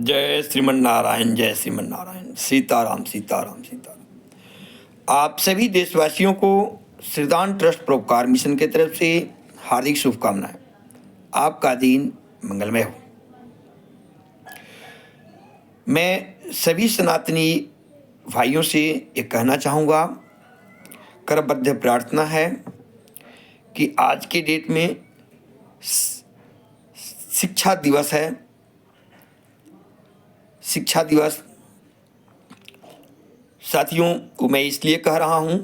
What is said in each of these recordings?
जय श्रीमन नारायण, जय श्रीमन नारायण। सीताराम सीताराम सीताराम। आप सभी देशवासियों को श्रीदान ट्रस्ट परोपकार मिशन की तरफ से हार्दिक शुभकामनाएं। आपका दिन मंगलमय हो। मैं सभी सनातनी भाइयों से ये कहना चाहूँगा, करबद्ध प्रार्थना है कि आज के डेट में शिक्षा दिवस है। शिक्षा दिवस साथियों को मैं इसलिए कह रहा हूँ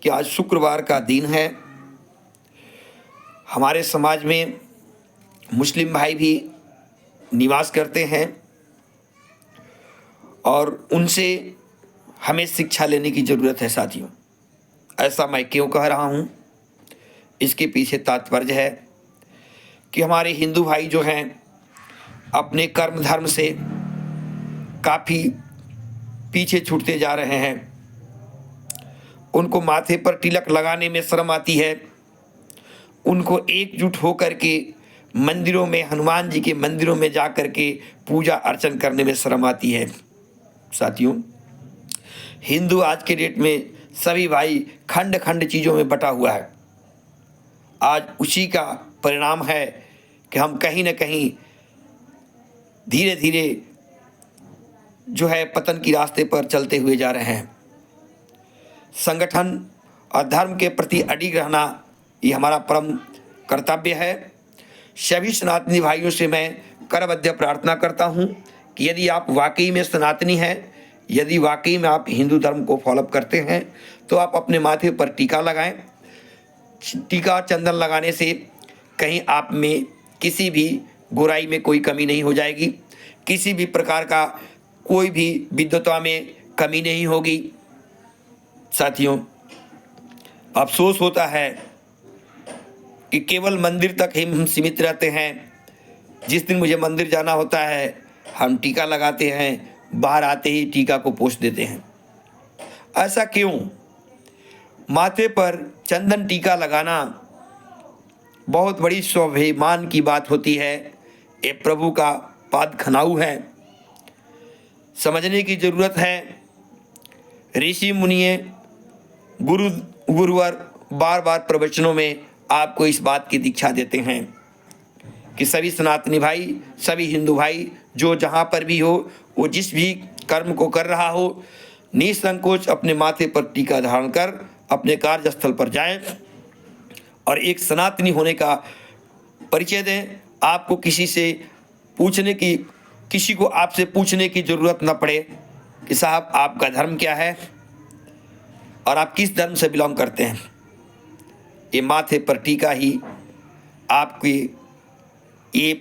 कि आज शुक्रवार का दिन है। हमारे समाज में मुस्लिम भाई भी निवास करते हैं और उनसे हमें शिक्षा लेने की ज़रूरत है। साथियों, ऐसा मैं क्यों कह रहा हूँ, इसके पीछे तात्पर्य है कि हमारे हिंदू भाई जो हैं अपने कर्म धर्म से काफ़ी पीछे छूटते जा रहे हैं। उनको माथे पर तिलक लगाने में शर्म आती है। उनको एकजुट होकर के मंदिरों में, हनुमान जी के मंदिरों में जा कर के पूजा अर्चन करने में शर्म आती है। साथियों, हिंदू आज के डेट में सभी भाई खंड खंड चीज़ों में बटा हुआ है। आज उसी का परिणाम है कि हम कहीं न कहीं धीरे धीरे जो है पतन की रास्ते पर चलते हुए जा रहे हैं। संगठन और धर्म के प्रति अडिग रहना ये हमारा परम कर्तव्य है। सभी सनातनी भाइयों से मैं करबद्ध प्रार्थना करता हूँ कि यदि आप वाकई में सनातनी हैं, यदि वाकई में आप हिंदू धर्म को फॉलो करते हैं, तो आप अपने माथे पर टीका लगाएं। टीका चंदन लगाने से कहीं आप में किसी भी बुराई में कोई कमी नहीं हो जाएगी, किसी भी प्रकार का कोई भी विद्वता में कमी नहीं होगी। साथियों, अफसोस होता है कि केवल मंदिर तक ही हम सीमित रहते हैं। जिस दिन मुझे मंदिर जाना होता है हम टीका लगाते हैं, बाहर आते ही टीका को पोंछ देते हैं। ऐसा क्यों? माथे पर चंदन टीका लगाना बहुत बड़ी स्वाभिमान की बात होती है। ये प्रभु का पाद खनाऊ है। समझने की ज़रूरत है। ऋषि मुनिये गुरुवर बार बार प्रवचनों में आपको इस बात की दीक्षा देते हैं कि सभी सनातनी भाई, सभी हिंदू भाई जो जहाँ पर भी हो, वो जिस भी कर्म को कर रहा हो, निसंकोच अपने माथे पर टीका धारण कर अपने कार्यस्थल पर जाएं और एक सनातनी होने का परिचय दें। आपको किसी को आपसे पूछने की ज़रूरत न पड़े कि साहब आपका धर्म क्या है और आप किस धर्म से बिलोंग करते हैं। ये माथे पर टीका ही आपकी ये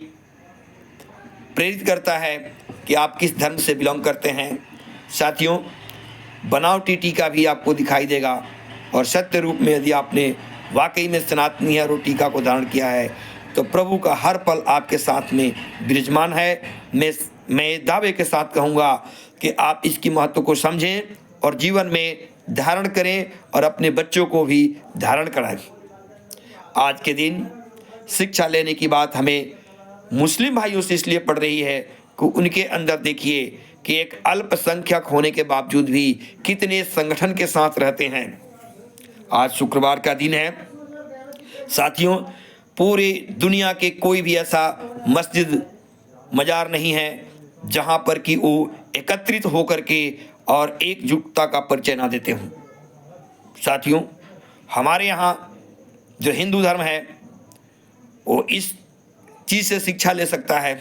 प्रेरित करता है कि आप किस धर्म से बिलोंग करते हैं। साथियों, बनावटी टीका भी आपको दिखाई देगा और सत्य रूप में यदि आपने वाकई में सनातनी है और टीका को धारण किया है तो प्रभु का हर पल आपके साथ में विराजमान है। मैं दावे के साथ कहूँगा कि आप इसकी महत्व को समझें और जीवन में धारण करें और अपने बच्चों को भी धारण कराएं। आज के दिन शिक्षा लेने की बात हमें मुस्लिम भाइयों से इसलिए पड़ रही है कि उनके अंदर देखिए कि एक अल्पसंख्यक होने के बावजूद भी कितने संगठन के साथ रहते हैं। आज शुक्रवार का दिन है। साथियों, पूरी दुनिया के कोई भी ऐसा मस्जिद मजार नहीं है जहाँ पर कि वो एकत्रित होकर के और एकजुटता का परिचय ना देते हों। साथियों, हमारे यहाँ जो हिंदू धर्म है वो इस चीज़ से शिक्षा ले सकता है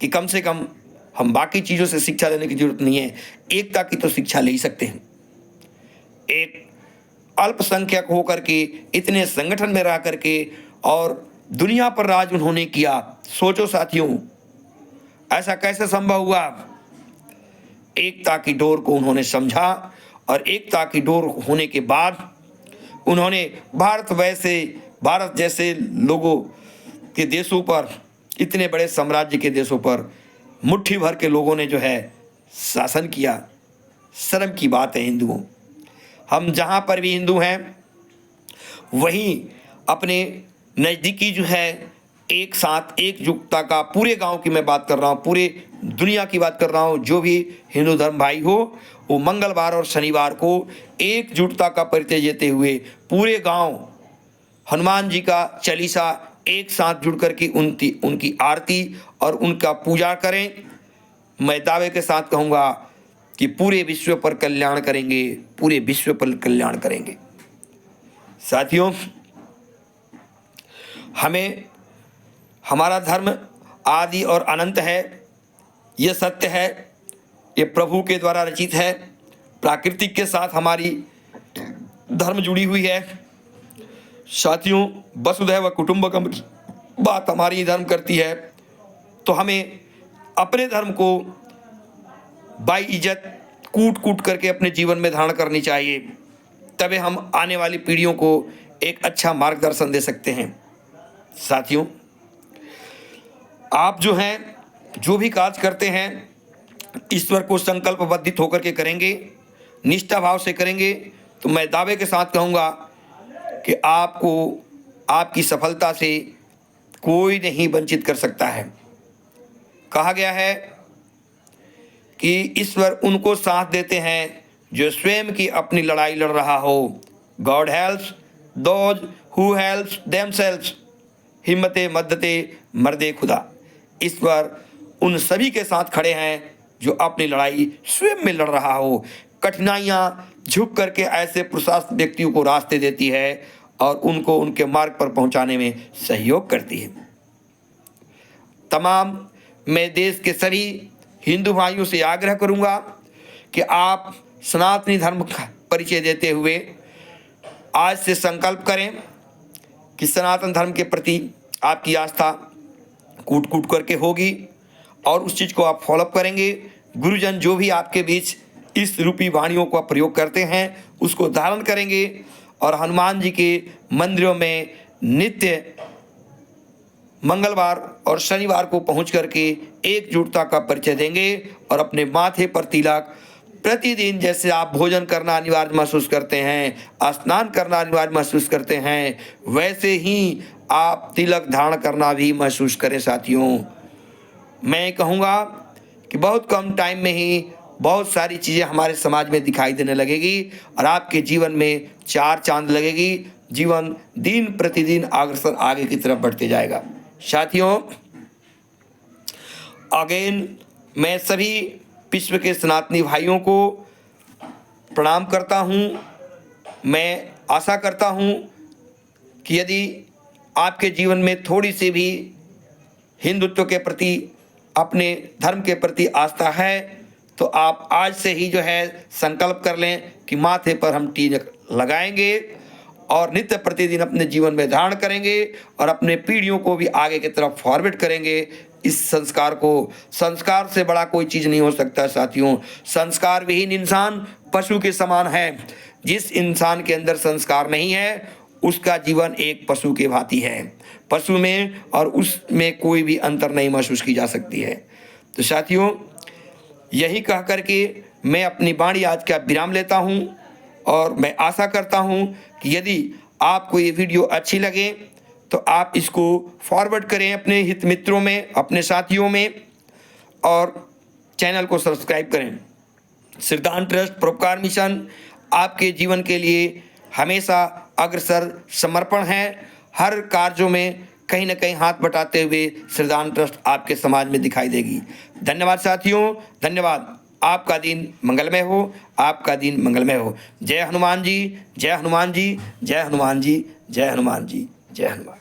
कि कम से कम हम बाकी चीज़ों से शिक्षा लेने की जरूरत नहीं है, एकता की तो शिक्षा ले ही सकते हैं। एक अल्पसंख्यक होकर के इतने संगठन में रह करके और दुनिया पर राज उन्होंने किया। सोचो साथियों, ऐसा कैसे संभव हुआ? एकता की डोर को उन्होंने समझा और एकता की डोर होने के बाद उन्होंने भारत जैसे लोगों के देशों पर, इतने बड़े साम्राज्य के देशों पर मुट्ठी भर के लोगों ने जो है शासन किया। शर्म की बात है हिंदुओं। हम जहाँ पर भी हिंदू हैं वहीं अपने नज़दीकी जो है एक साथ एकजुटता का, पूरे गांव की मैं बात कर रहा हूँ, पूरे दुनिया की बात कर रहा हूँ, जो भी हिंदू धर्म भाई हो वो मंगलवार और शनिवार को एकजुटता का परिचय देते हुए पूरे गांव हनुमान जी का चालीसा एक साथ जुड़ कर के उनकी आरती और उनका पूजा करें। मैं दावे के साथ कहूँगा कि पूरे विश्व पर कल्याण करेंगे, पूरे विश्व पर कल्याण करेंगे। साथियों, हमें हमारा धर्म आदि और अनंत है, यह सत्य है, ये प्रभु के द्वारा रचित है। प्राकृतिक के साथ हमारी धर्म जुड़ी हुई है। साथियों, वसुधैव कुटुंबकम की बात हमारी धर्म करती है, तो हमें अपने धर्म को बाई इज्जत कूट कूट करके अपने जीवन में धारण करनी चाहिए, तभी हम आने वाली पीढ़ियों को एक अच्छा मार्गदर्शन दे सकते हैं। साथियों, आप जो हैं, जो भी कार्य करते हैं, ईश्वर को संकल्पबद्धित होकर के करेंगे, निष्ठा भाव से करेंगे, तो मैं दावे के साथ कहूँगा कि आपको आपकी सफलता से कोई नहीं वंचित कर सकता है। कहा गया है कि ईश्वर उनको साथ देते हैं जो स्वयं की अपनी लड़ाई लड़ रहा हो। God helps those who helps themselves, हिम्मते मद्दते मर्दे खुदा। ईश्वर उन सभी के साथ खड़े हैं जो अपनी लड़ाई स्वयं में लड़ रहा हो। कठिनाइयाँ झुक करके ऐसे पुरुषार्थ व्यक्तियों को रास्ते देती है और उनको उनके मार्ग पर पहुंचाने में सहयोग करती है। तमाम मैं देश के सभी हिंदू भाइयों से आग्रह करूंगा कि आप सनातनी धर्म का परिचय देते हुए आज से संकल्प करें कि सनातन धर्म के प्रति आपकी आस्था कूट कूट करके होगी और उस चीज़ को आप फॉलोअप करेंगे। गुरुजन जो भी आपके बीच इस रूपी वाणियों का प्रयोग करते हैं उसको धारण करेंगे और हनुमान जी के मंदिरों में नित्य मंगलवार और शनिवार को पहुंच करके एकजुटता का परिचय देंगे और अपने माथे पर तिलक प्रतिदिन, जैसे आप भोजन करना अनिवार्य महसूस करते हैं, स्नान करना अनिवार्य महसूस करते हैं, वैसे ही आप तिलक धारण करना भी महसूस करें। साथियों, मैं कहूँगा कि बहुत कम टाइम में ही बहुत सारी चीज़ें हमारे समाज में दिखाई देने लगेगी और आपके जीवन में चार चांद लगेगी। जीवन दिन प्रतिदिन अग्रसर आगे की तरफ बढ़ते जाएगा। साथियों, अगेन मैं सभी विश्व के सनातनी भाइयों को प्रणाम करता हूँ। मैं आशा करता हूँ कि यदि आपके जीवन में थोड़ी सी भी हिंदुत्व के प्रति, अपने धर्म के प्रति आस्था है, तो आप आज से ही जो है संकल्प कर लें कि माथे पर हम तिलक लगाएंगे और नित्य प्रतिदिन अपने जीवन में धारण करेंगे और अपने पीढ़ियों को भी आगे की तरफ फॉरवर्ड करेंगे इस संस्कार को। संस्कार से बड़ा कोई चीज़ नहीं हो सकता साथियों। संस्कार विहीन इंसान पशु के समान है। जिस इंसान के अंदर संस्कार नहीं है उसका जीवन एक पशु के भांति है। पशु में और उसमें कोई भी अंतर नहीं महसूस की जा सकती है। तो साथियों, यही कह करके मैं अपनी वाणी आज का विराम लेता हूँ और मैं आशा करता हूँ कि यदि आपको ये वीडियो अच्छी लगे तो आप इसको फॉरवर्ड करें अपने हित मित्रों में, अपने साथियों में, और चैनल को सब्सक्राइब करें। सिद्धांत ट्रस्ट परोपकार मिशन आपके जीवन के लिए हमेशा अग्रसर समर्पण है। हर कार्यों में कहीं ना कहीं हाथ बटाते हुए सिद्धांत ट्रस्ट आपके समाज में दिखाई देगी। धन्यवाद साथियों, धन्यवाद। आपका दिन मंगलमय हो, आपका दिन मंगलमय हो। जय हनुमान जी, जय हनुमान जी, जय हनुमान जी, जय हनुमान जी, जय हनुमान।